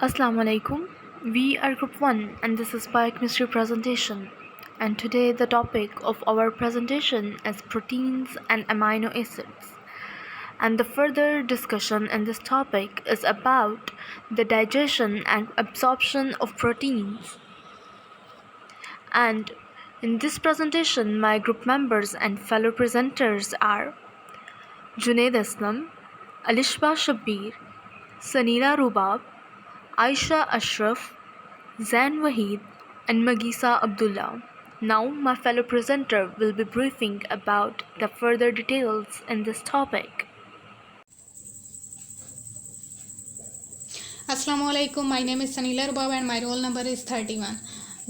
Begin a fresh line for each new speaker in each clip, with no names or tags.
Assalamu alaikum. We are Group 1 and this is Biochemistry presentation. And today the topic of our presentation is proteins and amino acids. And the further discussion in this topic is about the digestion and absorption of proteins. And in this presentation, my group members and fellow presenters are Junaid Aslam, Alishba Shabbir, Sanira Rubab, Aisha Ashraf, Zain Wahid, and Magisa Abdullah. Now, my fellow presenter will be briefing about the further details in this topic.
Assalamu alaikum. My name is Sanila Rubab and my roll number is 31.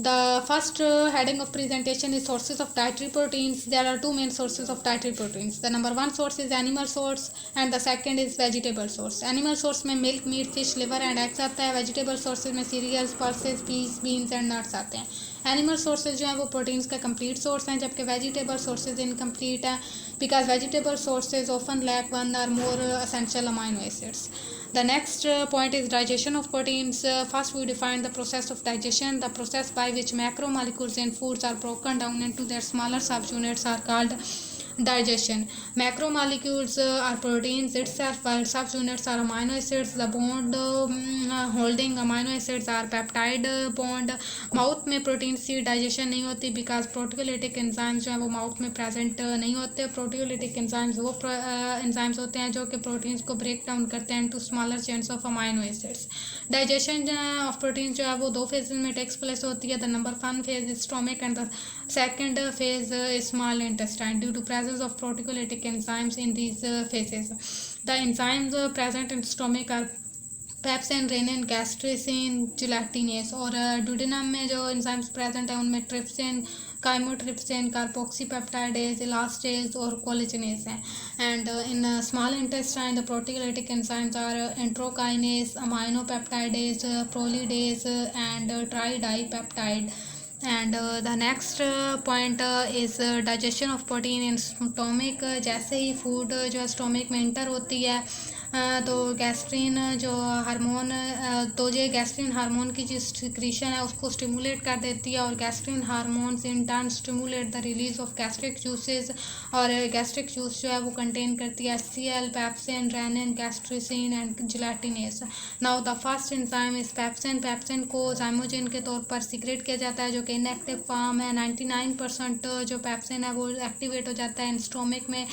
The first heading of presentation is sources of dietary proteins. There are two main sources of dietary proteins. The number one source is animal source and the second is vegetable source. Animal source में milk, meat, fish, liver and eggs आता है. Vegetable sources में cereals, pulses, peas, beans and nuts आते हैं. Animal sources जो हैं वो proteins का कंप्लीट सोर्स हैं, जबकि वेजिटेबल सोर्सेज इनकम्प्लीट हैं because vegetable sources often lack one or more essential amino acids. The next point is digestion of proteins. First we define the process of digestion. The process by which macromolecules in foods are broken down into their smaller subunits are called digestion. Macromolecules are proteins itself, while subunits are amino acids. The bond holding amino acids are peptide bond. Mouth में proteins की digestion नहीं होती because proteolytic enzymes जो है वो mouth में present नहीं होते. प्रोटियोलिटिक एंजाइम्स वो एंजाइम्स होते हैं जो कि प्रोटीन्स को ब्रेक डाउन करते हैं to smaller chains of amino acids. Digestion of proteins जो है वो दो फेजेस में टेक्स प्लेस होती है. The number one phase is stomach and the second phase is small intestine. Due to presence of proteolytic enzymes in these phases. The enzymes present in stomach are pepsin, rennin, gastricsin, gelatinase. और duodenum में जो enzymes present हैं उनमें trypsin, chymotrypsin, carboxypeptidase, elastase और collagenase हैं. And in small intestine the proteolytic enzymes are enterokinase, aminopeptidase, prolidase and tridipeptide. And the next point is digestion of protein in stomach. जैसे ही food जो है stomach में inter होती है तो गैस्ट्रिन जो हार्मोन तो ये गैस्ट्रिन हार्मोन की जो सिक्रीशन है उसको स्टिमुलेट कर देती है और gastrin hormones in turn stimulate the release of gastric juices. और गैस्ट्रिक जूस जो है वो कंटेन करती है HCl, pepsin, rennin, gastricsin and gelatinase. Now the first enzyme is pepsin. Pepsin को जाइमोजिन के तौर पर सीक्रेट किया जाता है जो कि इनएक्टिव फॉर्म है. 99% जो पेप्सिन है वो एक्टिवेट हो जाता है इन स्टोमिक में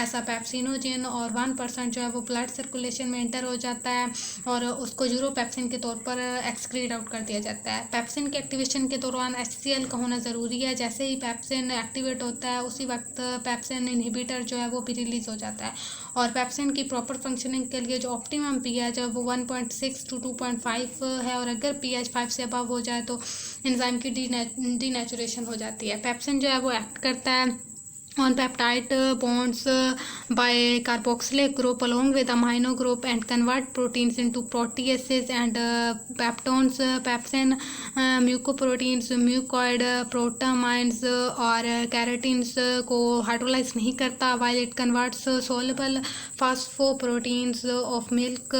ऐसा पेप्सिनोजिन और 1% जो है वो ब्लड सर्कुलेशन में इंटर हो जाता है और उसको यूरोपेप्सिन के तौर पर एक्सक्रीट आउट कर दिया जाता है. पेप्सिन के एक्टिवेशन के दौरान HCl का होना ज़रूरी है. जैसे ही पेप्सिन एक्टिवेट होता है उसी वक्त पेप्सिन इनहिबिटर जो है वो भी रिलीज़ हो जाता है. और पेप्सिन की प्रॉपर फंक्शनिंग के लिए जो ऑप्टिमम pH है वो 1.6 to 2.5 है और अगर pH 5 से अबव हो जाए तो एंजाइम की डीनेचुरेशन हो जाती है. पेप्सिन जो है वो एक्ट करता है on peptide bonds by carboxylic group along with amino group and convert proteins into proteases and peptones. Pepsin mucoproteins, mucoid protamines और keratins को hydrolyze नहीं करता while it converts soluble phosphoproteins of milk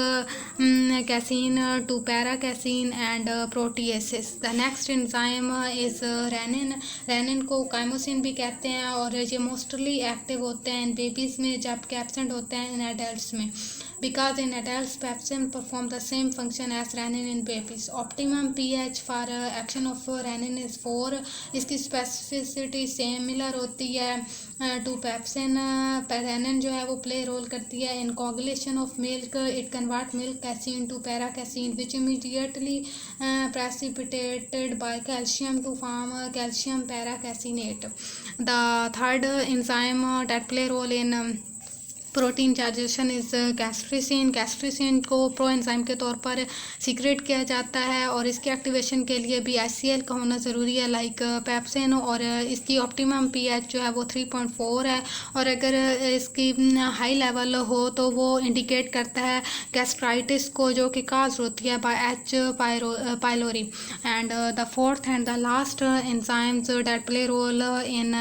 casein to paracasein and proteases. The next enzyme is renin. renin को chymosin भी कहते हैं और ये मोस्टली एक्टिव होते हैं इन बेबीज़ में जबकि एब्सेंट होते हैं इन एडल्ट्स में because in adults pepsin perform the same function as rennin in babies. Optimum pH for action of rennin is 4. इसकी स्पेसिफिसिटी सिमिलर होती है टू पेप्सिन. रेनिन जो है वो प्ले रोल करती है in coagulation of milk. It convert milk casein to paracasein which immediately precipitated by calcium to form calcium paracasinate. The third enzyme that play role in protein digestion is gastricsin. Gastricsin को pro enzyme के तौर पर secret किया जाता है और इसके activation के लिए भी HCl का होना ज़रूरी है लाइक पेप्सिन. और इसकी ऑप्टिमम pH जो है वो 3.4 है और अगर इसकी हाई लेवल हो तो वो इंडिकेट करता है गैस्ट्राइटिस को जो कि काज होती है by H. Pylori. And the fourth and the last enzymes that play role in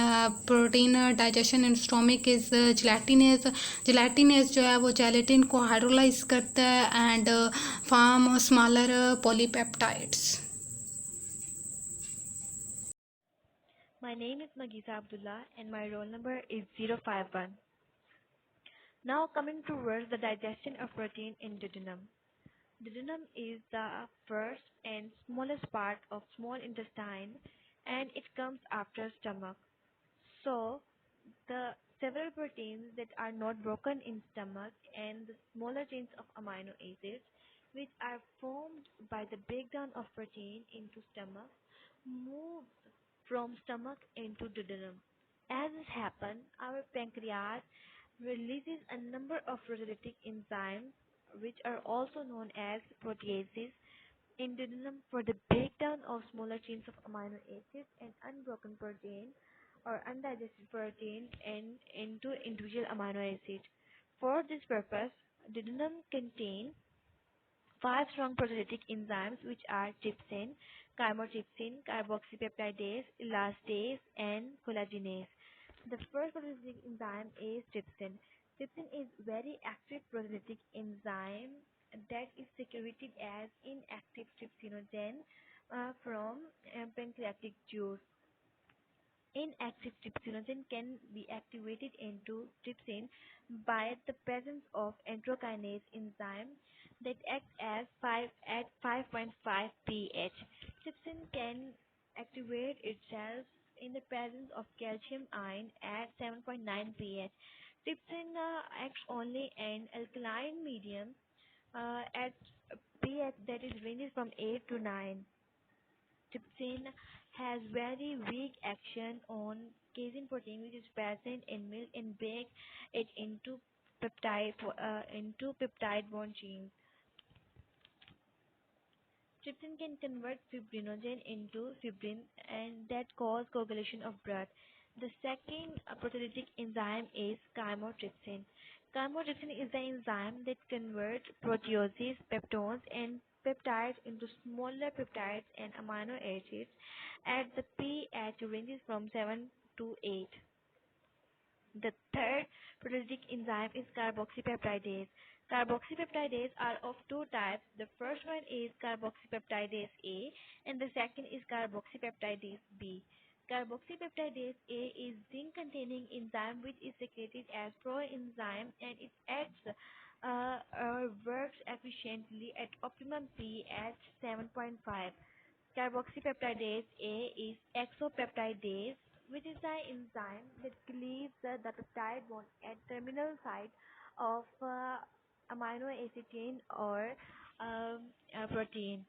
protein digestion in stomach is gelatinase. Gelatinase जो है वो जेलेटिन को हाइड्रोलाइज करता है and form smaller polypeptides.
My name is Magisa Abdullah and my roll number is 051. Now coming towards the digestion of protein in duodenum. Duodenum is the first and smallest part of small intestine and it comes after stomach. So the several proteins that are not broken in stomach and the smaller chains of amino acids which are formed by the breakdown of protein into stomach move from stomach into duodenum. As this happens, our pancreas releases a number of proteolytic enzymes which are also known as proteases in duodenum for the breakdown of smaller chains of amino acids and unbroken protein or undigested protein into individual amino acids. For this purpose, duodenum contains five strong proteolytic enzymes which are trypsin, chymotrypsin, carboxypeptidase, elastase, and collagenase. The first proteolytic enzyme is trypsin. Trypsin is very active proteolytic enzyme that is secreted as inactive trypsinogen from pancreatic juice. Inactive trypsinogen can be activated into trypsin by the presence of enterokinase enzyme that acts as 5 at 5.5 pH. Trypsin can activate itself in the presence of calcium ion at 7.9 pH. Trypsin acts only in alkaline medium at pH that is ranges from 8 to 9. Trypsin has very weak action on casein protein which is present in milk and breaks it into peptide bond chains. Trypsin can convert fibrinogen into fibrin and that cause coagulation of blood. The second proteolytic enzyme is chymotrypsin. Chymotrypsin is the enzyme that converts proteoses, peptones, and peptides into smaller peptides and amino acids at the pH ranges from 7 to 8. The third proteolytic enzyme is carboxypeptidase. Carboxypeptidase are of two types. The first one is carboxypeptidase A and the second is carboxypeptidase B. Carboxypeptidase A is zinc containing enzyme which is secreted as proenzyme and it acts works efficiently at optimum pH 7.5. Carboxypeptidase A is exopeptidase, which is the enzyme that cleaves the peptide bond at terminal site of amino acid chain or protein.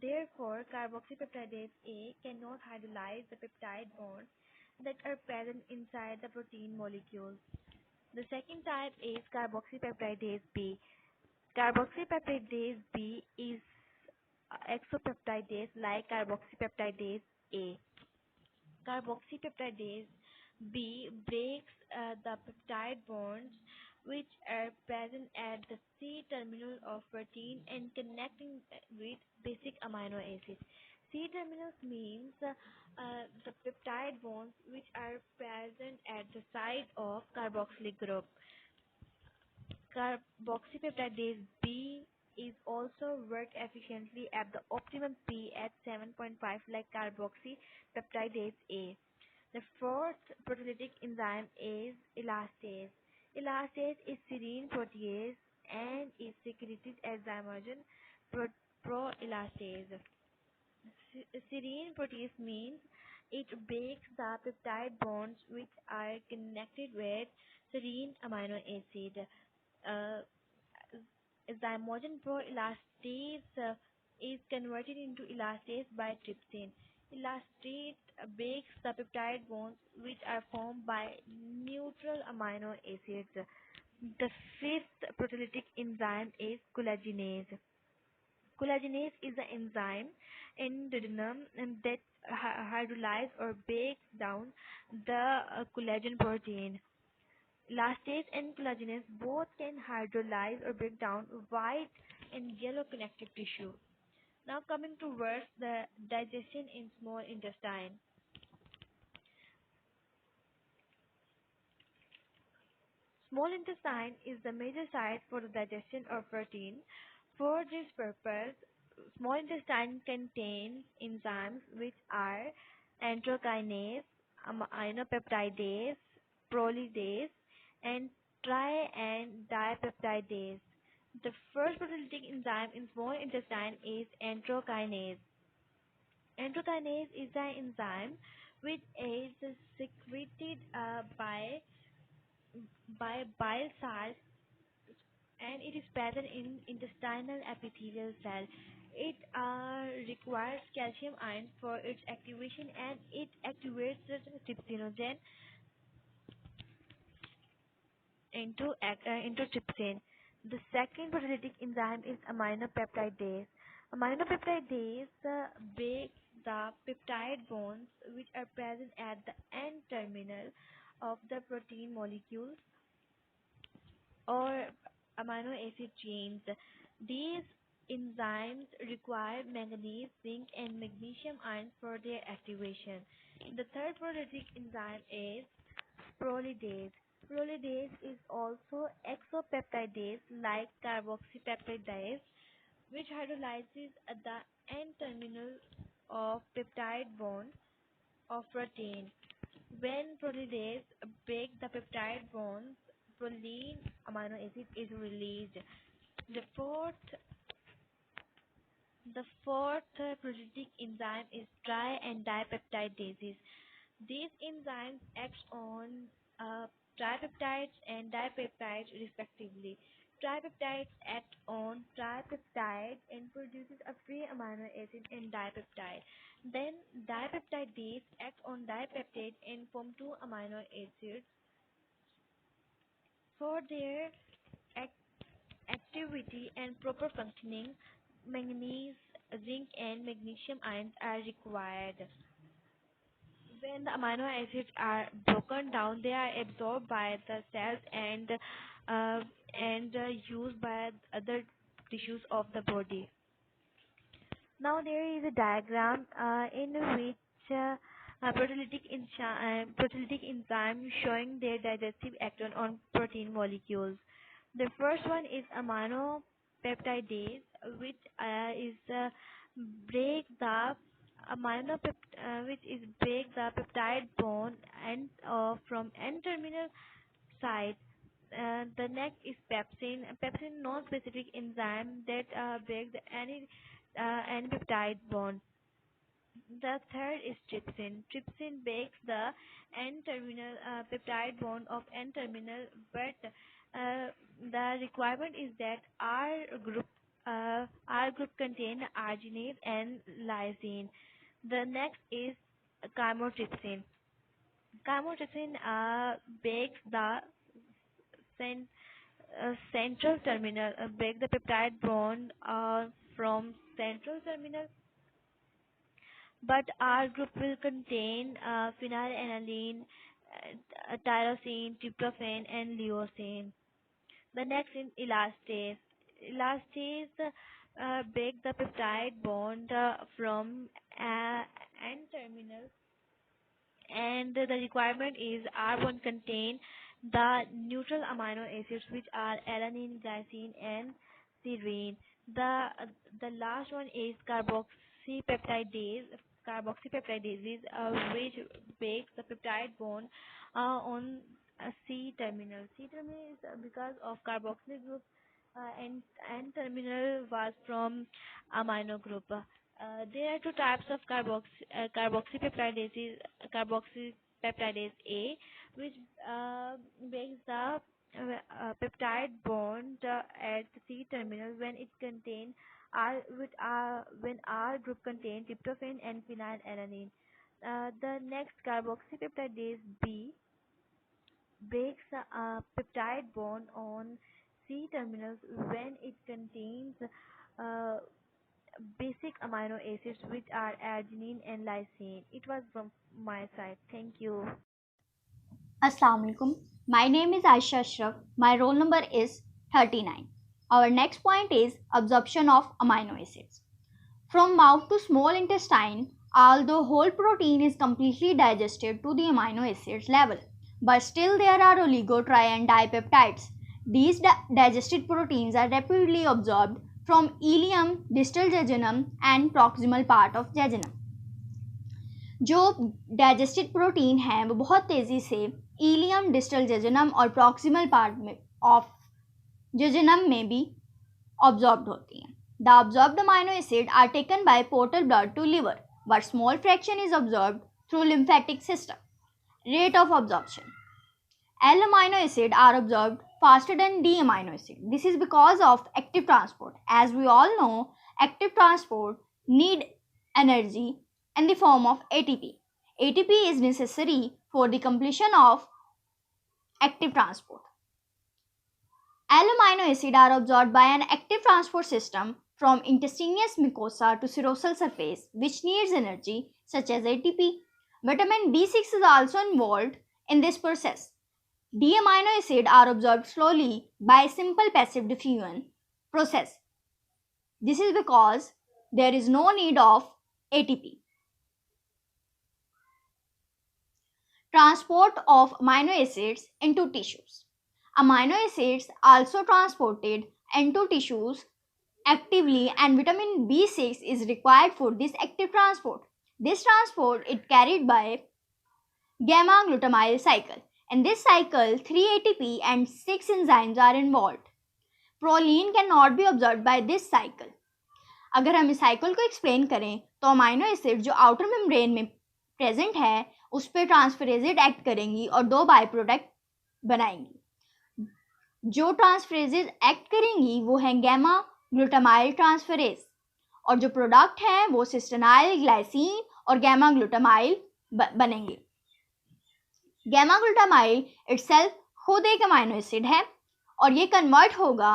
Therefore, carboxypeptidase A cannot hydrolyze the peptide bonds that are present inside the protein molecules. The second type is carboxypeptidase B. Carboxypeptidase B is exopeptidase like carboxypeptidase A. Carboxypeptidase B breaks the peptide bonds which are present at the C terminal of protein and connecting with basic amino acids. C terminals means the peptide bonds which are present at the side of carboxylic group. Carboxypeptidase B is also work efficiently at the optimum P at 7.5 like carboxypeptidase A. The fourth proteolytic enzyme is elastase. Elastase is serine protease and is secreted as zymogen proelastase. Serine protease means it breaks the peptide bonds which are connected with serine amino acid. Uh, Zymogen proelastase is converted into elastase by trypsin. Elastase breaks the peptide bonds which are formed by neutral amino acids. The fifth proteolytic enzyme is collagenase. Collagenase is the enzyme in duodenum that hydrolyzes or breaks down the collagen protein. Elastase and collagenase both can hydrolyze or break down white and yellow connective tissue. Now coming towards the digestion in small intestine. Small intestine is the major site for the digestion of protein. For this purpose, small intestine contains enzymes which are enterokinase, aminopeptidase, prolidase, and tri and dipeptidase. The first proteolytic enzyme in small intestine is enterokinase. Enterokinase is the enzyme which is secreted by bile salts, and it is present in intestinal epithelial cell. It requires calcium ion for its activation, and it activates the trypsinogen into trypsin. The second proteolytic enzyme is aminopeptidase. Aminopeptidase breaks the peptide bonds which are present at the end terminal of the protein molecules or amino acid chains. These enzymes require manganese, zinc, and magnesium ions for their activation. The third proteolytic enzyme is prolidase. Prolidase is also exopeptidase like carboxypeptidase, which hydrolyzes at the end terminal of peptide bond of protein. When prolidase breaks the peptide bonds, proline amino acid is released. The fourth the fourth proteolytic enzyme is tri and dipeptidases. These enzymes act on tripeptides and dipeptides respectively. Tripeptides act on tripeptide and produces a free amino acid and dipeptide. Then dipeptidase act on dipeptide and form two amino acids. For their activity and proper functioning, manganese, zinc, and magnesium ions are required. When the amino acids are broken down, they are absorbed by the cells and used by other tissues of the body. Now there is a diagram in which proteolytic enzyme showing their digestive action on protein molecules. The first one is aminopeptidase, which is break the which is break the peptide bond and from N terminal site. The next is pepsin. Pepsin non-specific enzyme that breaks any peptide bond. The third is trypsin. Trypsin breaks the N-terminal peptide bond of N-terminal, but the requirement is that R group contain arginine and lysine. The next is chymotrypsin. Chymotrypsin breaks the cen- central terminal, break the peptide bond from central terminal, but R group will contain phenylalanine, tyrosine, tryptophan, and leucine. The next is elastase. Elastase break the peptide bond from N terminal, and the requirement is R1 contain the neutral amino acids which are alanine, glycine, and serine. The the last one is carboxypeptidase. Carboxypeptidase which breaks the peptide bond on a C terminal. C terminal is because of carboxyl group, and N terminal was from amino group. There are two types of carboxypeptidase. Carboxypeptidase A, which breaks the peptide bond at C terminal when it contains when R group contains tryptophan and phenylalanine. The next carboxypeptidase B breaks a peptide bond on C terminals when it contains uh, basic amino acids which are arginine and lysine. It was from my side. Thank you.
Assalamu alaikum. My name is Aisha Ashraf. My roll number is 39. Our next point is absorption of amino acids. From mouth to small intestine, although whole protein is completely digested to the amino acids level, but still there are oligo, tri and dipeptides. These digested proteins are rapidly absorbed from ileum, distal jejunum and proximal part of jejunum. जो digested protein है वो बहुत तेज़ी से ileum, distal jejunum और proximal part में of jejunum में भी ऑब्जॉर्ब्ड होती हैं. The absorbed amino acid are taken by portal blood to liver, but small fraction is absorbed through lymphatic system. Rate of absorption. L amino acid are absorbed faster than D amino acid. This is because of active transport. As we all know, active transport need energy in the form of ATP. ATP is necessary for the completion of active transport. L amino acid are absorbed by an active transport system from intestinous mucosa to serosal surface, which needs energy such as ATP. Vitamin B6 is also involved in this process. D amino acid are absorbed slowly by simple passive diffusion process. This is because there is no need of ATP. Transport of amino acids into tissues. Amino acids also transported into tissues actively, and vitamin B6 is required for this active transport. This transport is carried by gamma glutamyl cycle. In this cycle, 3 ATP and 6 enzymes are involved. Proline cannot be absorbed by this cycle. अगर हम इस cycle को explain करें तो amino acid जो outer membrane में present है उस पर ट्रांसफरेजेज एक्ट करेंगी और 2 बाई प्रोडक्ट बनाएंगी. जो ट्रांसफरेजेज एक्ट करेंगी वो हैं गैमा ग्लूटामाइल ट्रांसफरेज, और जो प्रोडक्ट हैं वो सिस्टेनाइल ग्लाइसिन और गैमा ग्लूटामाइल बनेंगे. गैमा ग्लूटामाइल इटसेल्फ खुद एक अमाइनो एसिड है और ये कन्वर्ट होगा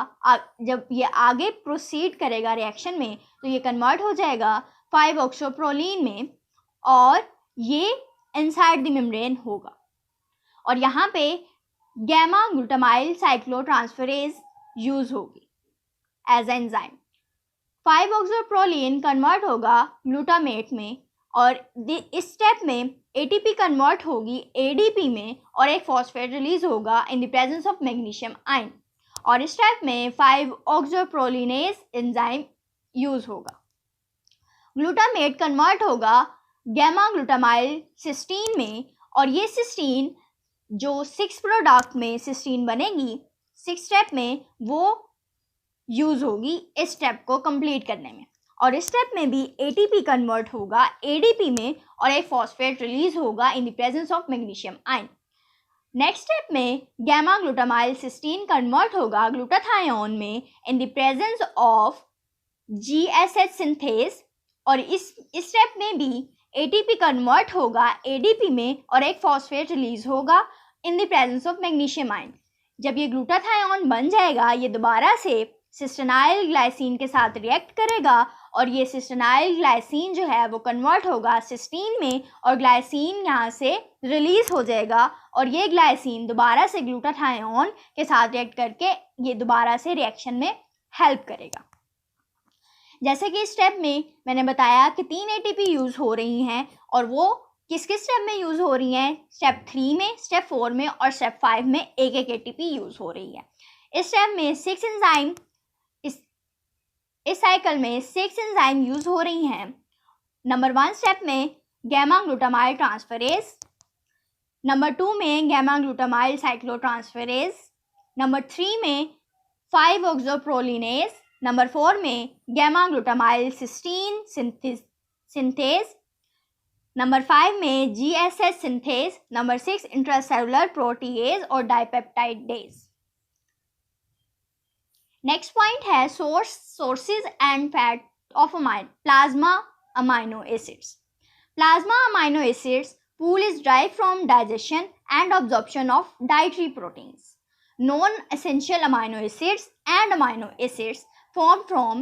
जब ये आगे प्रोसीड करेगा रिएक्शन में तो ये कन्वर्ट हो जाएगा 5-ऑक्सोप्रोलीन में और ये इनसाइड द मेम्ब्रेन होगा. और यहाँ पे गैमा ग्लूटामाइल साइक्लोट्रांसफरेज यूज होगी एज एंजाइम. 5-ऑक्सोप्रोलीन कन्वर्ट होगा ग्लूटामेट में और इस स्टेप में ATP कन्वर्ट होगी ADP में और एक फॉस्फेट रिलीज होगा in the presence of magnesium ion, और इस स्टेप में 5-ऑक्सोप्रोलिनेज एंजाइम यूज होगा. ग्लूटामेट कन्वर्ट होगा गैमा ग्लूटामाइल सिस्टीन में और ये सिस्टीन जो 6 प्रोडक्ट में सिस्टीन बनेगी 6 स्टेप में वो यूज होगी इस स्टेप को कंप्लीट करने में, और इस स्टेप में भी ATP कन्वर्ट होगा ADP में और एक फॉस्फेट रिलीज होगा in the presence of magnesium ion. Next step में गैमा ग्लूटामाइल सिस्टीन कन्वर्ट होगा ग्लूटाथायोन में in the presence of GSH synthase, और इस स्टेप में भी ATP कन्वर्ट होगा ADP में और एक फॉस्फेट रिलीज होगा in the presence of magnesium ion. जब ये ग्लूटाथायोन बन जाएगा ये दोबारा से सिस्टेनाइल ग्लाइसिन के साथ रिएक्ट करेगा और ये सिस्टेनाइल ग्लाइसिन जो है वो कन्वर्ट होगा सिस्टीन में और ग्लाइसिन यहाँ से रिलीज हो जाएगा और ये ग्लाइसिन दोबारा से ग्लूटाथायोन के साथ रिएक्ट करके ये दोबारा से रिएक्शन में हेल्प करेगा. जैसे कि इस स्टेप में मैंने बताया कि 3 ATP यूज़ हो रही हैं और वो किस किस स्टेप में यूज़ हो रही हैं, स्टेप 3 में, स्टेप 4 में और स्टेप 5 में एक ATP यूज़ हो रही है. इस स्टेप में 6 एंजाइम इस साइकिल में 6 एंजाइम यूज हो रही हैं. नंबर 1 स्टेप में गैमा ग्लूटामाइल ट्रांसफरेज, नंबर 2 में गैमा ग्लूटामाइल साइक्लोट्रांसफरेज, नंबर 3 में 5-ऑक्सोप्रोलिनेज, नंबर 4 में gamma glutamyl cysteine synthase, number 5 में GSH synthase, number 6 intracellular protease और डाइपेप्टाइडेज. नेक्स्ट पॉइंट है sources and fate of plasma amino acids. Plasma amino acids pool is derived from digestion and absorption of dietary proteins. Non-essential amino acids and amino acids formed from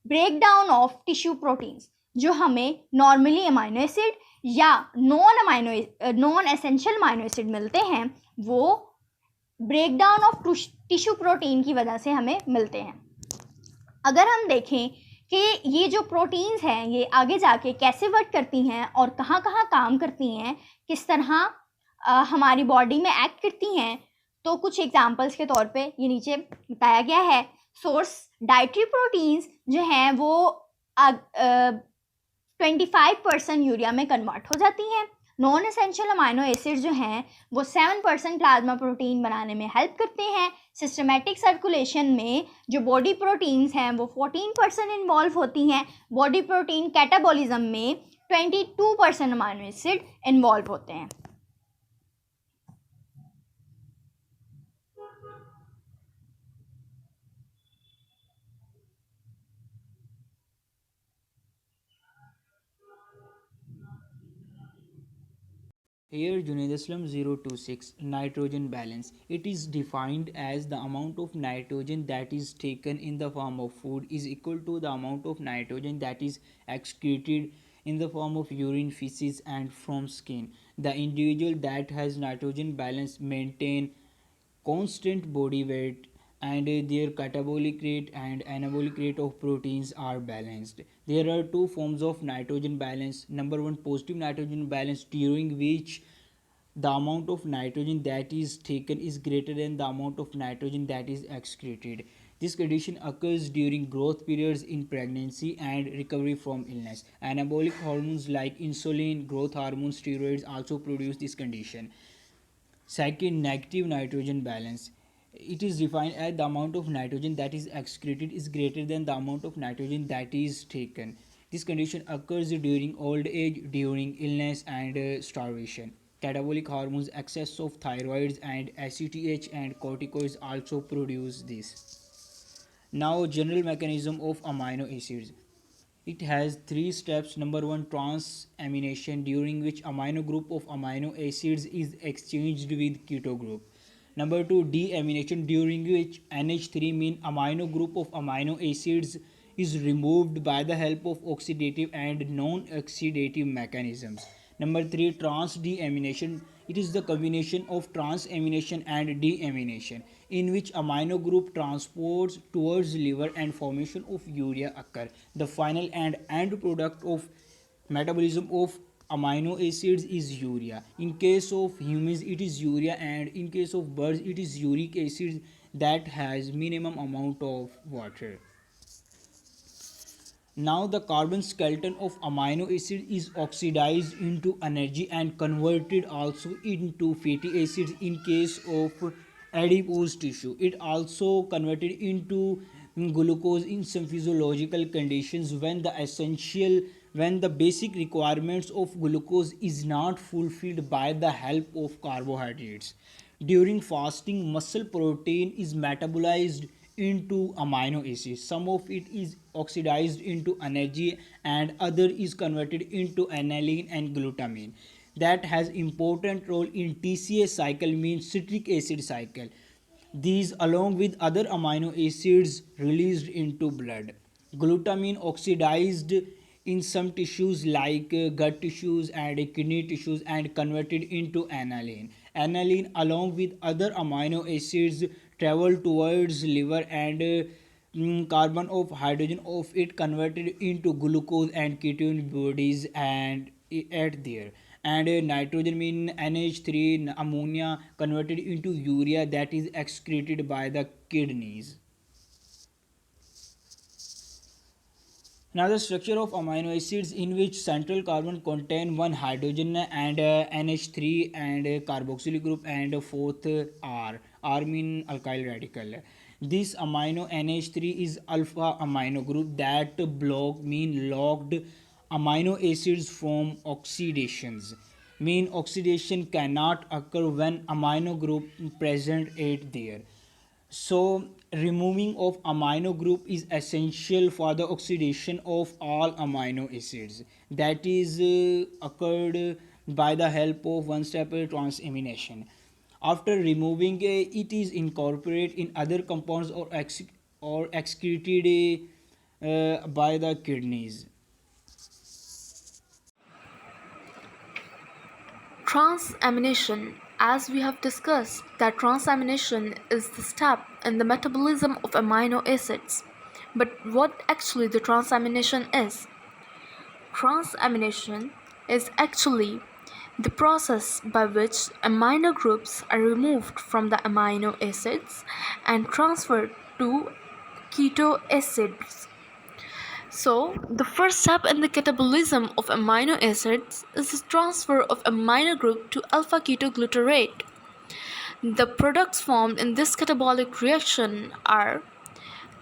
breakdown of tissue proteins. जो हमें normally amino acid या non essential amino acid मिलते हैं वो breakdown of tissue protein की वजह से हमें मिलते हैं. अगर हम देखें कि ये जो प्रोटीन्स हैं ये आगे जाके कैसे वर्क करती हैं और कहाँ कहाँ काम करती हैं, किस तरह हमारी बॉडी में एक्ट करती हैं, तो कुछ एग्जांपल्स के तौर पे ये नीचे बताया गया है। सोर्स डाइटरी प्रोटीन्स जो हैं वो 25% यूरिया में कन्वर्ट हो जाती हैं। नॉन एसेंशियल अमाइनो एसिड जो हैं वो 7% प्लाज्मा प्रोटीन बनाने में हेल्प करते हैं। सिस्टमेटिक सर्कुलेशन में जो बॉडी प्रोटीन्स हैं वो 14% इन्वॉल्व होती हैं। बॉडी प्रोटीन कैटाबॉलिज्म में 22% अमाइनो एसिड इन्वॉल्व होते हैं।
Here Junaid Islam 026 nitrogen balance. It is defined as the amount of nitrogen that is taken in the form of food is equal to the amount of nitrogen that is excreted in the form of urine, feces and from skin. The individual that has nitrogen balance maintain constant body weight and their catabolic rate and anabolic rate of proteins are balanced. There are two forms of nitrogen balance. Number one, positive nitrogen balance, during which the amount of nitrogen that is taken is greater than the amount of nitrogen that is excreted. This condition occurs during growth periods in pregnancy and recovery from illness. Anabolic hormones like insulin, growth hormones, steroids also produce this condition. Second, negative nitrogen balance. It is defined as the amount of nitrogen that is excreted is greater than the amount of nitrogen that is taken. This condition occurs during old age, during illness, and starvation. Catabolic hormones, excess of thyroids and ACTH and corticoids also produce this. Now, general mechanism of amino acids. It has three steps. Number one, transamination, during which amino group of amino acids is exchanged with keto group. Number two, deamination, during which NH3 mean amino group of amino acids is removed by the help of oxidative and non-oxidative mechanisms. Number three, trans-deamination. It is the combination of transamination and deamination in which amino group transports towards liver and formation of urea occur. The final and end product of metabolism of amino acids is urea. In case of humans it is urea, and in case of birds it is uric acid that has minimum amount of water. Now the carbon skeleton of amino acid is oxidized into energy and converted also into fatty acids in case of adipose tissue. It also converted into glucose in some physiological conditions when the basic requirements of glucose is not fulfilled by the help of carbohydrates. During fasting, muscle protein is metabolized into amino acids. Some of it is oxidized into energy and other is converted into aniline and glutamine. That has important role in TCA cycle, means citric acid cycle. These along with other amino acids released into blood. Glutamine oxidized in some tissues like gut tissues and kidney tissues and converted into aniline. Aniline along with other amino acids travel towards liver and carbon of hydrogen of it converted into glucose and ketone bodies and at there. And nitrogen mean NH3 ammonia converted into urea that is excreted by the kidneys. Now the structure of amino acids, in which central carbon contain one hydrogen and NH3 and carboxyl group and fourth R mean alkyl radical. This amino NH3 is alpha amino group that locked amino acids from oxidations. Mean oxidation cannot occur when amino group present at there. So removing of amino group is essential for the oxidation of all amino acids. That is occurred by the help of one step transamination. After removing it is incorporated in other compounds or excreted by the kidneys.
Transamination. As we have discussed, that transamination is the step in the metabolism of amino acids. But what actually the transamination is? Transamination is actually the process by which amino groups are removed from the amino acids and transferred to keto acids. So, the first step in the catabolism of amino acids is the transfer of amino group to alpha ketoglutarate. The products formed in this catabolic reaction are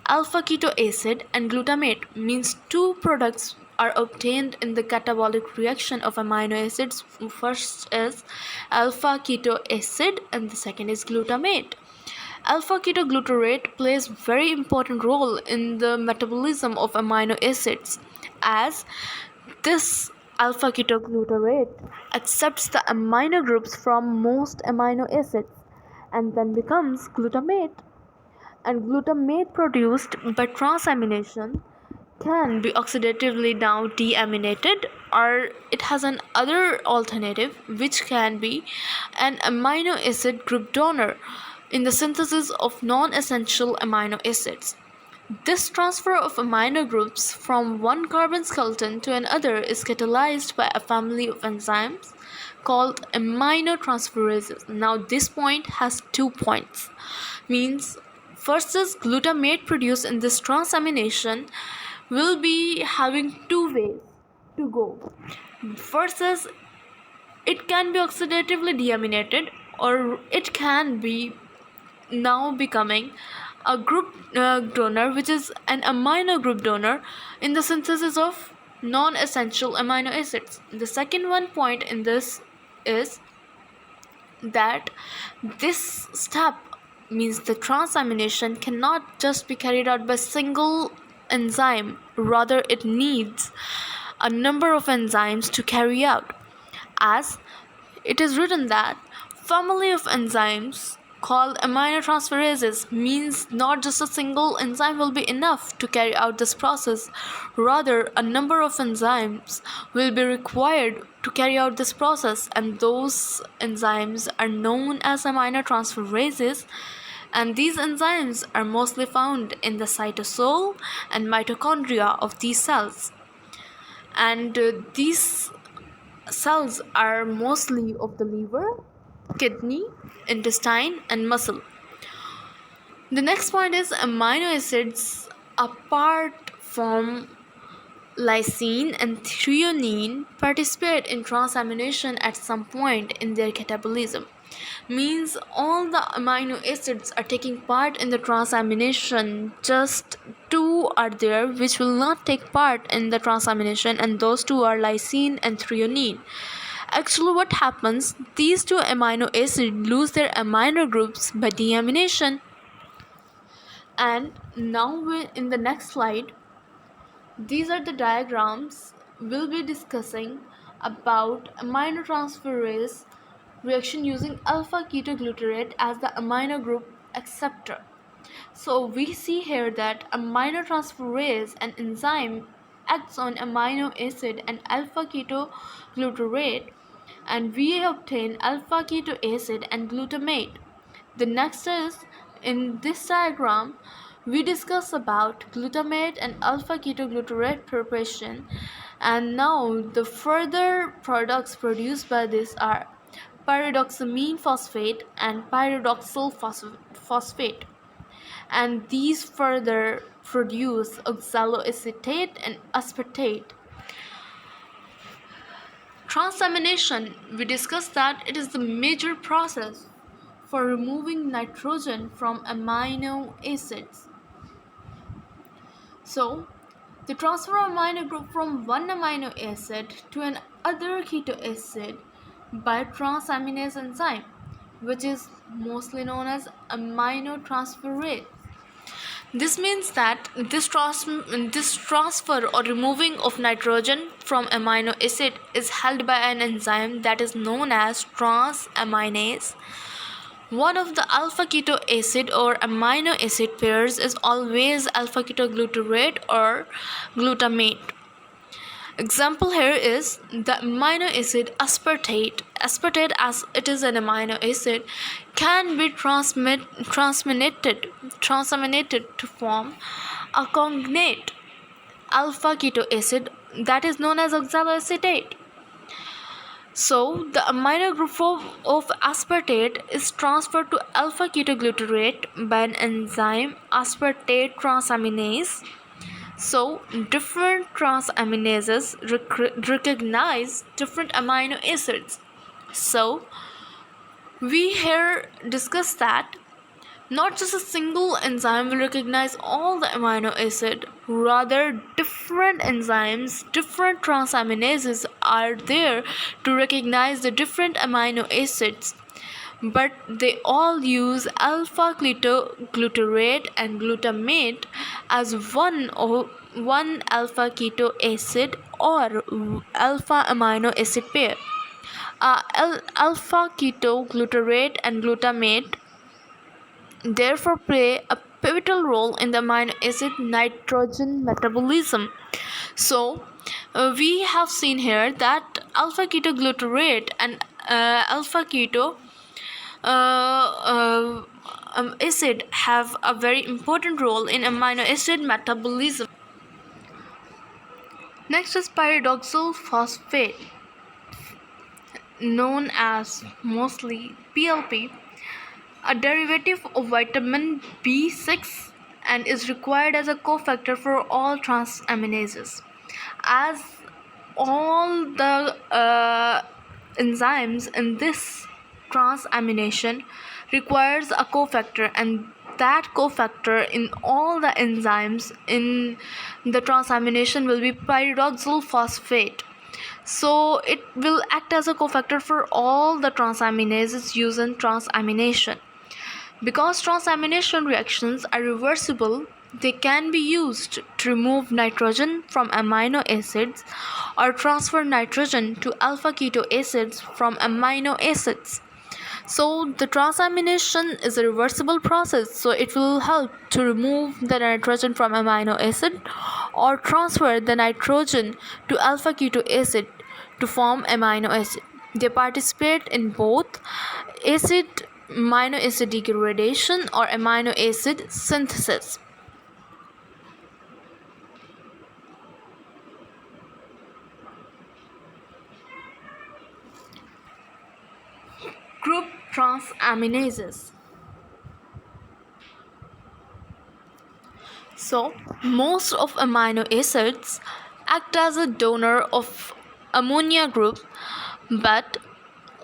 alpha keto acid and glutamate, means two products are obtained in the catabolic reaction of amino acids. First is alpha keto acid and the second is glutamate. Alpha ketoglutarate plays very important role in the metabolism of amino acids, as this alpha ketoglutarate accepts the amino groups from most amino acids and then becomes glutamate. And glutamate produced by transamination can be oxidatively now deaminated, or it has an other alternative which can be an amino acid group donor in the synthesis of non-essential amino acids. This transfer of amino groups from one carbon skeleton to another is catalyzed by a family of enzymes called aminotransferases. Now this point has 2 points, means first is glutamate produced in this transamination will be having two ways to go. First is it can be oxidatively deaminated, or it can be now becoming a group donor, which is an amino group donor in the synthesis of non-essential amino acids. The second one point in this is that this step, means the transamination, cannot just be carried out by single enzyme, rather it needs a number of enzymes to carry out, as it is written that family of enzymes called aminotransferases, means not just a single enzyme will be enough to carry out this process, rather a number of enzymes will be required to carry out this process, and those enzymes are known as aminotransferases. And these enzymes are mostly found in the cytosol and mitochondria of these cells. And these cells are mostly of the liver, kidney, intestine, and muscle. The next point is amino acids apart from lysine and threonine participate in transamination at some point in their catabolism, means all the amino acids are taking part in the transamination, just two are there which will not take part in the transamination, and those two are lysine and threonine. Actually what happens, these two amino acids lose their amino groups by deamination. And now in the next slide, these are the diagrams we'll be discussing about aminotransferase reaction using alpha ketoglutarate as the amino group acceptor. So we see here that aminotransferase, an enzyme, acts on amino acid and alpha ketoglutarate, and we obtain alpha keto acid and glutamate. The next is, in this diagram we discuss about glutamate and alpha ketoglutarate preparation, and now the further products produced by this are pyridoxamine phosphate and pyridoxal phosphate, and these further produce oxaloacetate and aspartate. Transamination, we discussed that it is the major process for removing nitrogen from amino acids. So, the transfer of amino group from one amino acid to another keto acid by transaminase enzyme, which is mostly known as aminotransferase. This means that this transfer or removing of nitrogen from amino acid is held by an enzyme that is known as transaminase. One of the alpha keto acid or amino acid pairs is always alpha ketoglutarate or glutamate. Example here is the amino acid aspartate. Aspartate, as it is an amino acid, can be transaminated to form a cognate alpha keto acid that is known as oxaloacetate. So the amino group of aspartate is transferred to alpha ketoglutarate by an enzyme aspartate transaminase. So different transaminases recognize different amino acids. So we here discuss that not just a single enzyme will recognize all the amino acid, rather different enzymes, different transaminases are there to recognize the different amino acids, but they all use alpha ketoglutarate and glutamate as one alpha keto acid or alpha amino acid pair. Alpha ketoglutarate and glutamate therefore play a pivotal role in the amino acid nitrogen metabolism. So, we have seen here that alpha ketoglutarate and alpha keto acid have a very important role in amino acid metabolism. Next is pyridoxal phosphate, known as mostly PLP, a derivative of vitamin B6 and is required as a cofactor for all transaminases. As all the enzymes in this transamination requires a cofactor, and that cofactor in all the enzymes in the transamination will be pyridoxal phosphate. So it will act as a cofactor for all the transaminases used in transamination. Because transamination reactions are reversible, they can be used to remove nitrogen from amino acids or transfer nitrogen to alpha keto acids from amino acids. So the transamination is a reversible process, so it will help to remove the nitrogen from amino acid or transfer the nitrogen to alpha keto acid to form amino acid. They participate in both amino acid degradation or amino acid synthesis. Group transaminases. So, most of amino acids act as a donor of ammonia group, but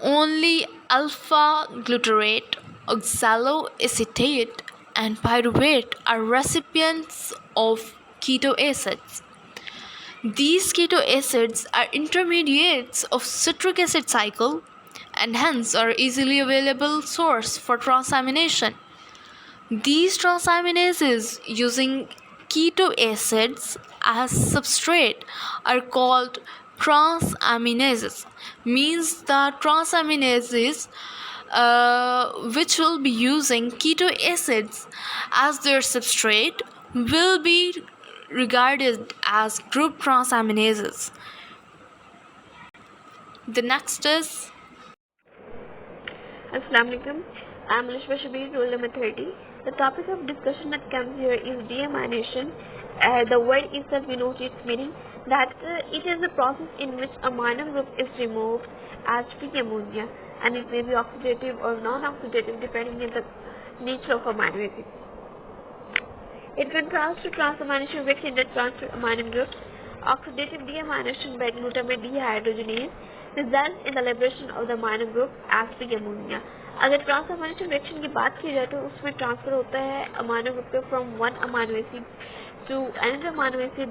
only alpha glutarate, oxaloacetate, and pyruvate are recipients of keto acids. These keto acids are intermediates of citric acid cycle and hence are easily available source for transamination. These transaminases using keto acids as substrate are called transaminases. Means the transaminases which will be using keto acids as their substrate will be regarded as group transaminases. The next is
Assalamu alaikum. I'm Alishba Shabir, rule number 30. The topic of discussion that comes here is deamination. The word itself denotes its meaning that it is a process in which amino group is removed as free ammonia, and it may be oxidative or non-oxidative depending on the nature of amino acid. In contrast to transamination reaction that transfer amino groups, oxidative deamination by glutamate dehydrogenase results in the liberation of the amino group as free ammonia. अगर ट्रांसअमाइनेशन reaction की बात की जाए तो उसमें transfer होता है amino group के from one amino acid to another amino acid,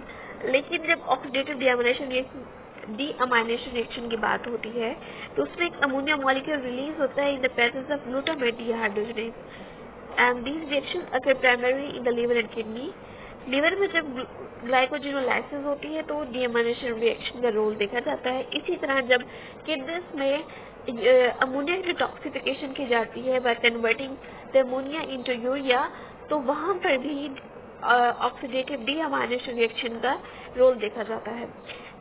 लेकिन जब ऑक्सीडेटिव डीअमाइनेशन रिएक्शन की बात होती है तो उसमें एक अमोनिया मॉलिक्यूल रिलीज होता है in the presence of glutamate dehydrogenase, and these reaction occur primary in the liver and kidney. Liver में जब ग्लाइकोजिनोलाइसिस होती है तो डीअमाइनेशन रिएक्शन का रोल देखा जाता है. इसी तरह जब किडनीज में अमोनिया की डिटॉक्सिफिकेशन की जाती है by converting the ammonia into urea, तो वहाँ पर भी ऑक्सीडेटिव डीअमाइनेशन रिएक्शन का रोल देखा जाता है.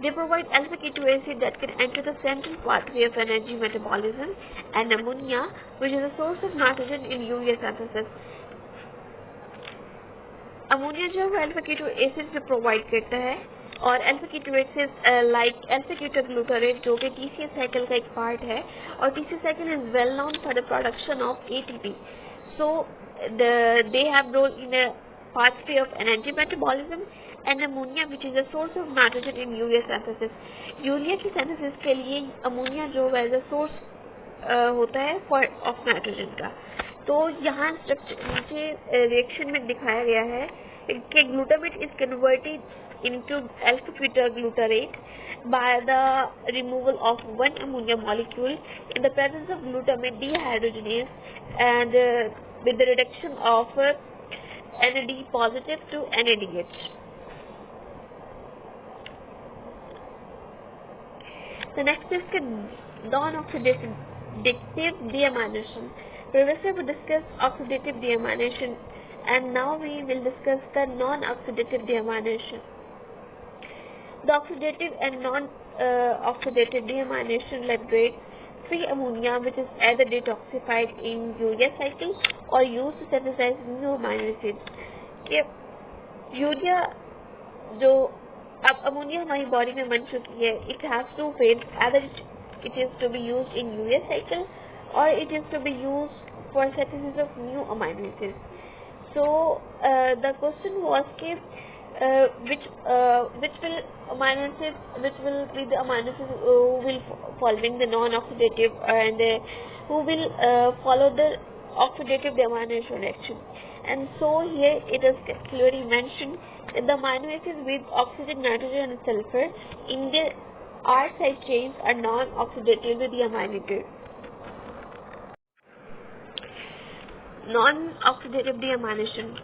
They provide alpha keto acid that can enter the central pathway of energy metabolism and ammonia, which is a source of nitrogen in urea synthesis. Ammonia जो है अल्फा कीटो एसिड से provide करता है और alpha कीटोएसिड like alpha ketoglutarate जो कि TCA cycle का एक पार्ट है, और TCA cycle is well known for the production of ATP. So they have role in a pathway of energy metabolism, and ammonia which is a source of nitrogen in urea synthesis. Urea की synthesis के लिए ammonia जो है as source होता है for of nitrogen का. तो यहाँ नीचे रिएक्शन में दिखाया गया है कि glutamate is converted into alpha ketoglutarate by the removal of one ammonia molecule in the presence of glutamate dehydrogenase, and with the reduction of NAD positive to NADH. The next is the non-oxidative deamination. Previously we discussed oxidative deamination, and now we will discuss the non-oxidative deamination. The oxidative and non-oxidative deamination liberates free ammonia, which is either detoxified in urea cycle or used to synthesize new amino acids. कि urea जो अब ammonia हमारी body में बन चुकी है, it has two fates, either it is to be used in urea cycle or it is to be used for synthesis of new amino acids. So the question was कि which will amino acids, which will be the amino acids who will following the non-oxidative and who will follow the oxidative deamination reaction. And so here it is clearly mentioned that the amino acids with oxygen, nitrogen and sulfur in their R side chains are non-oxidative deaminated. Non-oxidative deamination.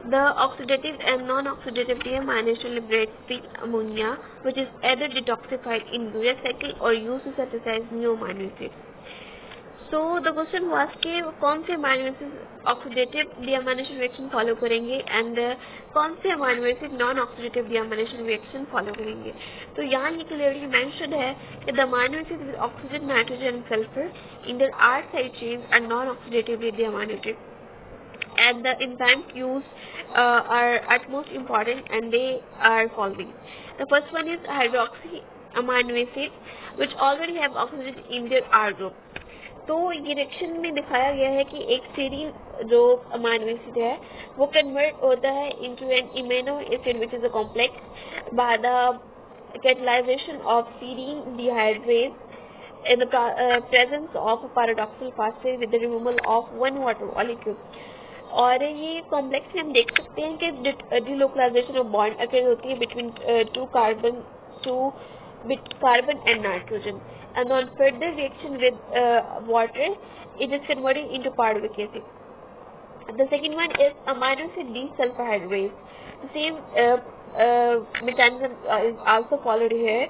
The oxidative and non-oxidative deamination liberates free ammonia, which is either detoxified in urea cycle or used to synthesize new amino acids. So the question was कि कौन से amino acids oxidative deamination reaction follow करेंगे and कौन से amino acid non-oxidative deamination reaction follow करेंगे. तो यहाँ ये clearly mentioned है कि the amino acids with oxygen, nitrogen and sulfur in their R side chains are non-oxidatively deaminated, and the enzymes used are utmost important, and they are following. The first one is hydroxy amino acids which already have oxygen in their R group. तो ये reaction में दिखाया गया है कि एक series जो amino acid है वो कन्वर्ट होता है into an imino acid which is a complex by the catalysation of serine dehydrase in the presence of a paradoxal phosphate with the removal of one water molecule. और ये complex में हम देख सकते हैं कि डिलोकलाइजेशन ऑफ बॉन्ड अकर होती है between two carbon and nitrogen, and on further reaction with water it is converted into pyruvic acid. The second one is amino acid desulfurhydrase. The same mechanism is also followed here,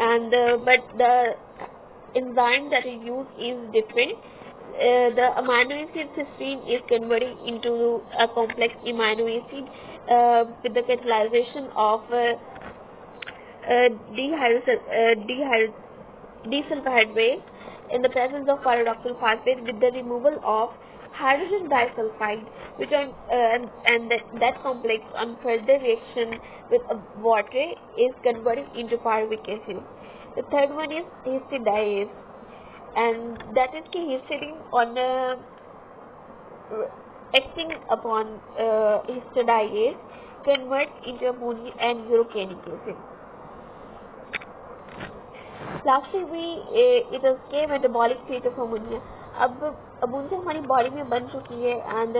and but the enzyme that is used is different. The amino acid cysteine is converted into a complex amino acid with the catalyzation of desulfurhydrase in the presence of paradoxal phosphate with the removal of hydrogen disulfide, which and that complex on further reaction with water is converted into pyruvic acid. The third one is histidinase, and that is histidine on acting upon histidinase converts into ammonia and urocanic acid. Lastly, it is a metabolic state of ammonia. अब ammonia हमारी body में बन चुकी है, and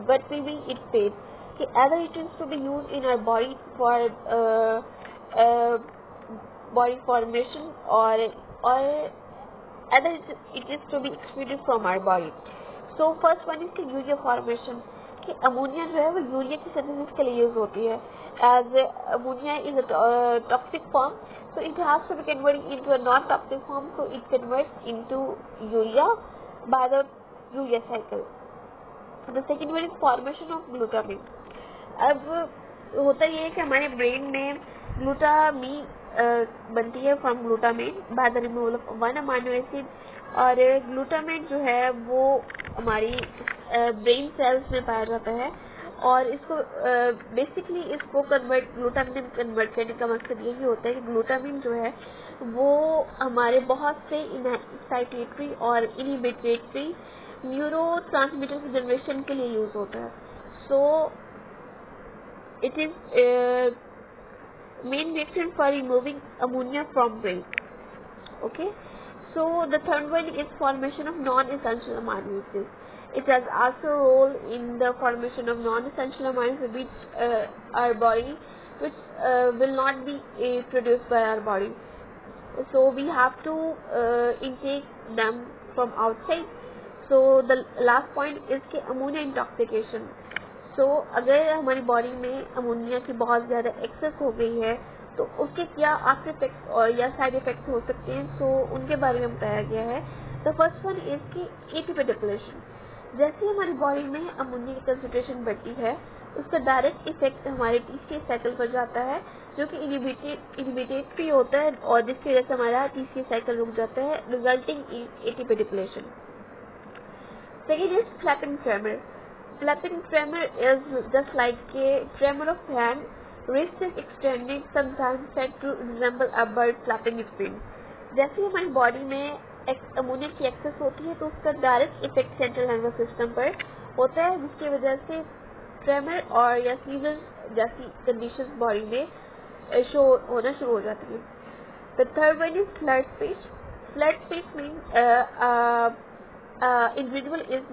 but will be it fades. कि either it is to be used in our body for body formation or either it is to be excreted from our body. So first one is the urea formation. कि ammonia जो है वो urea की synthesis के लिए use होती है. As ammonia is a toxic form, so it has to be converted into a non-toxic form, so it converts into urea by the urea cycle. The second one is formation of glutamine. अब होता ये है कि हमारे brain में glutamine बनती है from glutamate by the removal of one amino acid, और ग्लूटामेट जो है वो हमारी ब्रेन सेल्स में पाया जाता है, और इसको बेसिकली इसको ग्लूटामिन में कन्वर्ट करने का मकसद यही होता है कि ग्लूटामिन जो है वो हमारे बहुत से एक्साइटेटरी और इनहिबिटरी न्यूरो ट्रांसमीटर जनरेशन के लिए यूज होता है. So it is main reaction for removing ammonia from brain. Okay, so the third one is formation of non-essential amino acids. It has also a role in the formation of non-essential amino acids which our body will not be produced by our body. So we have to intake them from outside. So the last point is कि ammonia intoxication. सो अगर हमारी body में ammonia की बहुत ज़्यादा access हो गई है तो उसके क्या आफ्टर इफेक्ट्स और या साइड इफेक्ट्स हो सकते हैं. सो उनके बारे में बताया गया है. द फर्स्ट वन इज कि एटीपी डिप्लेशन. जैसे हमारी बॉडी में अमोनिया की कंसंट्रेशन बढ़ती है उसका डायरेक्ट इफेक्ट हमारे टीसीए साइकिल पर जाता है जो कि इनहिबिटरी होता है और जिसकी वजह से हमारा टीसीए साइकिल रुक जाता है resulting in ATP depletion. Second is flapping tremor. Flapping tremor is just like a tremor of hand, wrist is extended, sometimes said to resemble a bird flapping its wings. जैसे ही हमारी body में ammonia की access होती है तो उसका direct effect central nervous system पर होता है जिसकी वजह से ट्रेमर और या सीजर जैसी कंडीशंस बॉडी में शो होना शुरू हो जाती है. The third one is flood speech. Flood speech means individual is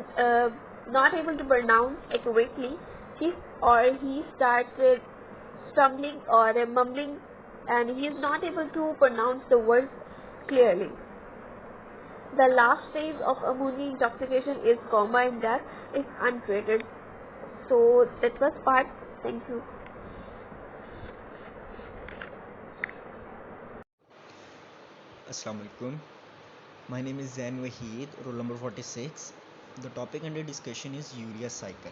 not able to pronounce accurately. He starts stumbling or mumbling and he is not able to pronounce the words clearly. The last phase of ammonia intoxication is coma and death if untreated. So that was part. Thank you.
Assalamu alaikum. My name is Zain Waheed, roll number 46. The topic under discussion is urea cycle.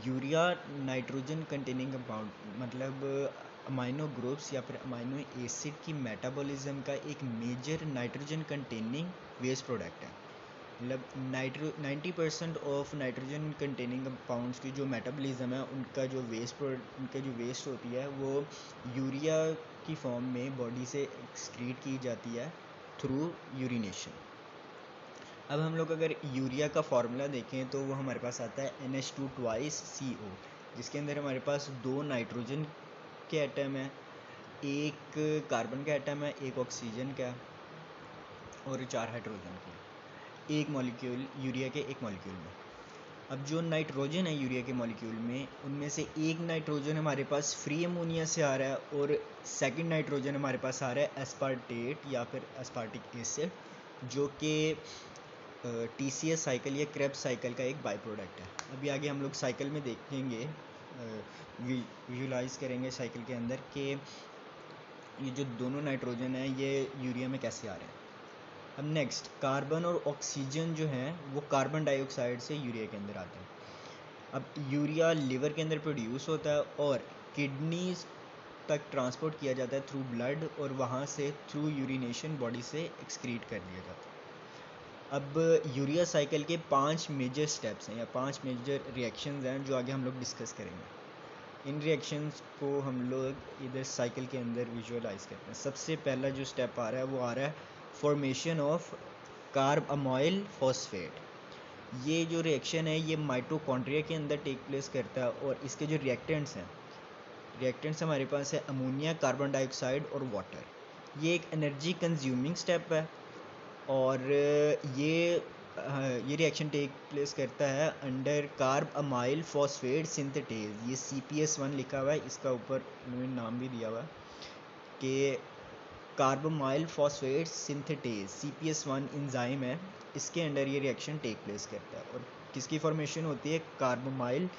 Urea nitrogen containing compound मतलब amino groups या फिर amino acid की metabolism का एक major nitrogen containing waste product है. मतलब 90% of nitrogen containing compounds की जो मेटाबॉलिज्म है उनका जो वेस्ट होती है वो यूरिया की फॉर्म में बॉडी से एक्सक्रीट की जाती है थ्रू यूरिनेशन. अब हम लोग अगर यूरिया का फार्मूला देखें तो वो हमारे पास आता है NH2 twice CO, जिसके अंदर हमारे पास 2 नाइट्रोजन के एटम है, एक कार्बन का एटम है, एक ऑक्सीजन का और 4 हाइड्रोजन के, एक मॉलिक्यूल यूरिया के एक मॉलिक्यूल में. अब जो नाइट्रोजन है यूरिया के मॉलिक्यूल में उनमें से एक नाइट्रोजन हमारे पास फ्री अमोनिया से आ रहा है और सेकंड नाइट्रोजन हमारे पास आ रहा है एस्पार्टेट या फिर एस्पार्टिक एसिड, जो कि TCS साइकिल या क्रेब्स साइकिल का एक बाई प्रोडक्ट है. अभी आगे हम लोग साइकिल में देखेंगे, विजुलाइज करेंगे साइकिल के अंदर कि ये जो दोनों नाइट्रोजन है ये यूरिया में कैसे आ रहे हैं. अब नेक्स्ट कार्बन और ऑक्सीजन जो है वो कार्बन डाइऑक्साइड से यूरिया के अंदर आते हैं. अब यूरिया लिवर के अंदर प्रोड्यूस होता है और किडनीज तक ट्रांसपोर्ट किया जाता है थ्रू ब्लड और वहाँ से थ्रू यूरिनेशन बॉडी से एक्सक्रीट कर दिया जाता है. अब यूरिया साइकिल के 5 मेजर स्टेप्स हैं या 5 मेजर रिएक्शंस हैं जो आगे हम लोग डिस्कस करेंगे. इन रिएक्शंस को हम लोग इधर साइकिल के अंदर विजुअलाइज करते हैं. सबसे पहला जो स्टेप आ रहा है वो आ रहा है फॉर्मेशन ऑफ कार्बोमाइल फॉस्फेट. ये जो रिएक्शन है ये माइटोकॉन्ड्रिया के अंदर टेक प्लेस करता है और इसके जो रिएक्टेंट्स हमारे पास है अमोनिया, कार्बन डाइऑक्साइड और वाटर. ये एक एनर्जी कंज्यूमिंग स्टेप है और ये रिएक्शन टेक प्लेस करता है अंडर कार्बोमाइल फॉस्फेट सिंथेटेज. ये CPS1 लिखा हुआ है, इसका ऊपर उन्होंने नाम भी दिया हुआ है कि carbamoyl phosphate synthetase CPS1 enzyme है, इसके अंडर ये रिएक्शन टेक प्लेस करता है. और किसकी फॉर्मेशन होती है? कार्बोमाइल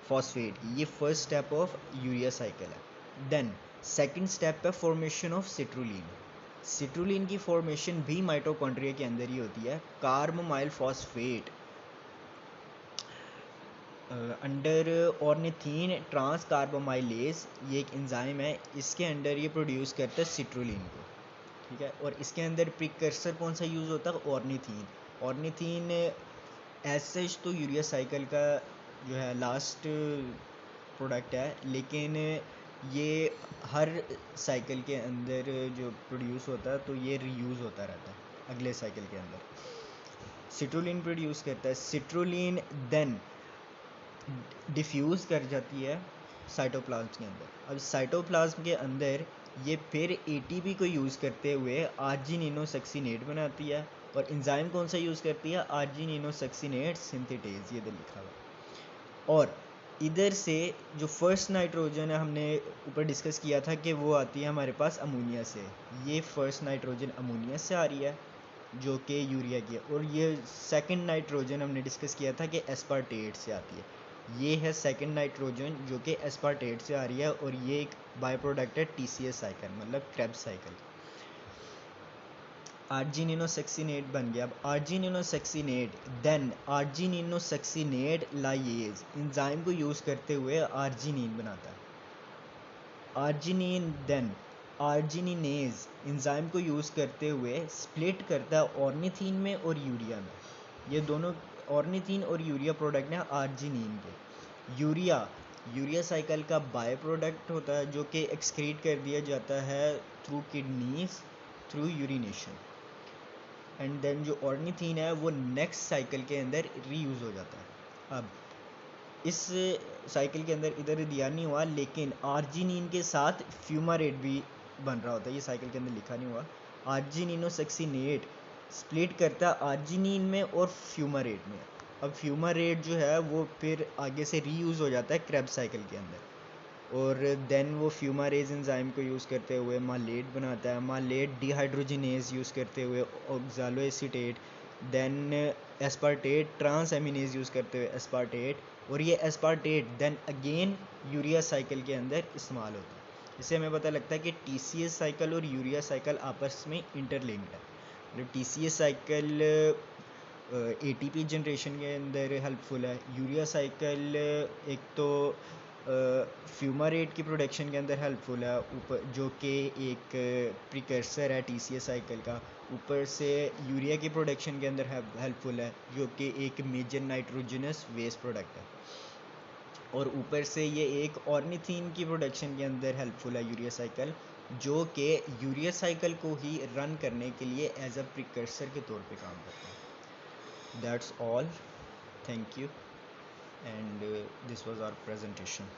फॉस्फेट की. ये first step of urea cycle है. देन सेकंड स्टेप है फॉर्मेशन ऑफ सिट्रुलिन. सिट्रुलिन की फॉर्मेशन भी माइटोकॉन्ड्रिया के अंदर ही होती है. Carbamoyl phosphate under ornithine transcarbamoylase, ये एक एंजाइम है, इसके अंडर ये प्रोड्यूस करता है सिट्रुलिन को. ठीक है, और इसके अंदर प्रिकर्सर कौन सा यूज़ होता है? ऑर्निथीन. ऑर्निथीन एज सच तो यूरिया साइकिल का जो है लास्ट प्रोडक्ट है, लेकिन ये हर साइकिल के अंदर जो प्रोड्यूस होता है तो ये रीयूज़ होता रहता है अगले साइकिल के अंदर। सिट्रुलिन प्रोड्यूस करता है, सिट्रुलिन देन डिफ्यूज़ कर जाती है साइटोप्लाज्म के अंदर। अब साइटोप्लाज्म के अंदर ये फिर एटीपी को यूज़ करते हुए आर्जिनिनोसक्सिनेट बनाती है, और एंजाइम कौन सा यूज़ करती है? आर्जिनिनोसक्सिनेट सिंथेटेज, ये लिखा हुआ। और इधर से जो फर्स्ट नाइट्रोजन हमने ऊपर डिस्कस किया था कि वो आती है हमारे पास अमोनिया से, ये फर्स्ट नाइट्रोजन अमोनिया से आ रही है जो कि यूरिया की है। और ये सेकंड नाइट्रोजन हमने डिस्कस किया था कि एस्पार्टेट से आती है, ये है सेकंड नाइट्रोजन जो कि एस्पार्टेट से आ रही है, और ये एक बाय प्रोडक्ट है टीसीएस साइकिल, मतलब क्रेब्स साइकिल। आर्जिनिनोसक्सिनेट बन गया। अब आर्जिनिनोसक्सिनेट देन आर्जिनिनोसक्सिनेट लाइएज एंजाइम को यूज़ करते हुए आर्जिनिन बनाता है। आर्जिनिन देन आर्जिनिनेज एंजाइम को यूज़ करते हुए स्प्लिट करता है ऑर्निथीन में और यूरिया में। ये दोनों ऑर्निथीन और यूरिया प्रोडक्ट हैं आर्जिनिन के। यूरिया साइकिल का बाय प्रोडक्ट होता है जो कि एक्सक्रीट कर दिया जाता है through kidneys through urination. And then जो ऑर्निथीन है वो नेक्स्ट साइकिल के अंदर रीयूज़ हो जाता है। अब इस साइकिल के अंदर इधर दिया नहीं हुआ, लेकिन आर्जिनिन के साथ फ्यूमारेट भी बन रहा होता है, ये साइकिल के अंदर लिखा नहीं हुआ। आर्जिनिनोसक्सिनेट स्प्लिट करता है आर्जिनिन में और फ्यूमारेट में। अब फ्यूमारेट जो है वो फिर आगे से रीयूज़ हो जाता है क्रेब्स साइकिल के अंदर, और देन वो फ्यूमारेज एंजाइम को यूज़ करते हुए मालेट बनाता है। मालेट डिहाइड्रोजिनेज यूज़ करते हुए oxaloacetate, then aspartate transaminase use करते हुए एस्पार्टेट, और ये aspartate then again urea cycle के अंदर इस्तेमाल होता है। इससे हमें पता लगता है कि टीसीएस साइकिल और यूरिया साइकिल आपस में इंटरलिंक्ड है। मतलब टीसीएस साइकिल एटीपी जनरेशन के अंदर हेल्पफुल है, यूरिया साइकिल एक तो फ्यूमारेट की प्रोडक्शन के अंदर हेल्पफुल है, ऊपर जो कि एक प्रिकर्सर है टीसीएस साइकिल का। ऊपर से यूरिया की प्रोडक्शन के अंदर हेल्पफुल है जो कि एक मेजर नाइट्रोजनस वेस्ट प्रोडक्ट है। और ऊपर से ये एक ऑर्निथीन की प्रोडक्शन के अंदर हेल्पफुल है यूरिया साइकिल, जो कि यूरिया साइकिल को ही रन करने के लिए एज अ प्रिकर्सर के तौर पे काम करता है। That's all. Thank you. And this was our presentation.